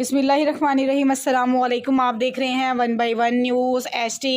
बिस्मिल्लाहिर्रहमानिर्रहीम। अस्सलामुअलैकुम। आप देख रहे हैं 1/1 न्यूज़ एचटी।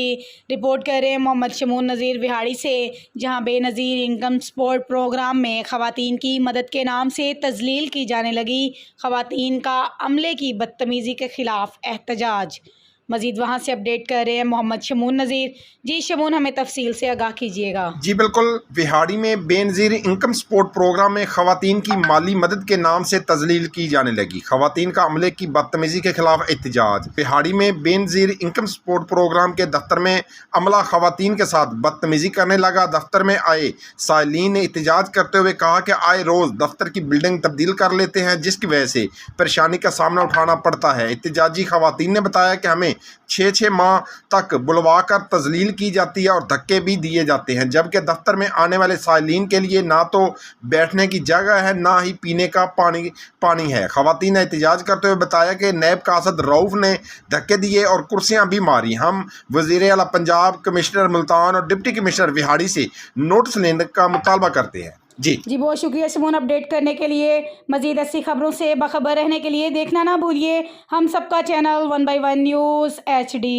रिपोर्ट कर रहे हैं मोहम्मद शमून नज़ीर विहाड़ी से, जहां बेनज़ीर इनकम सपोर्ट प्रोग्राम में ख़वातीन की मदद के नाम से तज़लील की जाने लगी। ख़वातीन का अमले की बदतमीज़ी के ख़िलाफ़ एहतजाज। मज़ीद वहाँ से अपडेट कर रहे हैं मोहम्मद शमून नज़ीर। जी शमून, हमें तफसील से आगाह कीजिएगा। जी बिल्कुल, विहाड़ी में बेनज़ीर इनकम सपोर्ट प्रोग्राम में ख़वातीन की माली मदद के नाम से तज़लील की जाने लगी। ख़वातीन का अमले की बदतमीज़ी के खिलाफ एहतजाज। विहाड़ी में बेनज़ीर इनकम सपोर्ट प्रोग्राम के दफ्तर में अमला ख़वातीन के साथ बदतमीज़ी करने लगा। दफ्तर में आए साइलीन ने एहतजाज करते हुए कहा कि आए रोज़ दफ्तर की बिल्डिंग तब्दील कर लेते हैं, जिसकी वजह से परेशानी का सामना उठाना पड़ता है। एहतजाजी ख़वातीन ने बताया कि हमें 6 माह तक बुलवा कर तज़लील की जाती है और धक्के भी दिए जाते हैं, जबकि दफ्तर में आने वाले साइलीन के लिए ना तो बैठने की जगह है, ना ही पीने का पानी है। ख़वातीन ने एहतजाज करते हुए बताया कि नायब कासद रऊफ़ ने धक्के दिए और कुर्सियां भी मारी। हम वज़ीर आला पंजाब, कमिश्नर मुल्तान और डिप्टी कमिश्नर विहाड़ी से नोटिस लेने का मुतालबा करते हैं। जी बहुत शुक्रिया शमून अपडेट करने के लिए। मज़ीद ऐसी खबरों से बाखबर रहने के लिए देखना ना भूलिए हम सबका चैनल 1/1 न्यूज़ HD।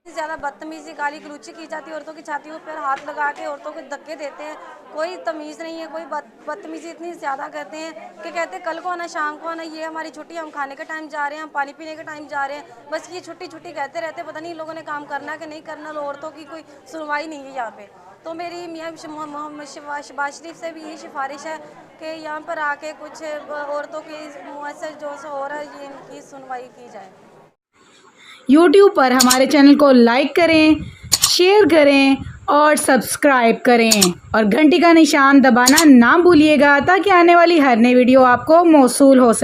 ज़्यादा बदतमीज़ी गाली गलौची की जाती है, औरतों की छातियों पर हाथ लगा के औरतों को धक्के देते हैं। कोई तमीज़ नहीं है, कोई बदतमीज़ी इतनी ज़्यादा करते हैं कि कहते हैं कल को आना, शाम को आना, ये हमारी छुट्टी, हम खाने के टाइम जा रहे हैं, हम पानी पीने के टाइम जा रहे हैं, बस ये छुट्टी छुट्टी कहते रहते। पता नहीं लोगों ने काम करना कि नहीं करना। औरतों की कोई सुनवाई नहीं है यहाँ पे। तो मेरी मियाँ मोहम्मद शहबाज शरीफ से भी यही सिफारिश है कि यहाँ पर आके कुछ औरतों की मुआसर जो हो रहा है, ये इनकी सुनवाई की जाए। यूट्यूब पर हमारे चैनल को लाइक करें, शेयर करें और सब्सक्राइब करें और घंटी का निशान दबाना ना भूलिएगा, ताकि आने वाली हर नई वीडियो आपको मौसूल हो सके।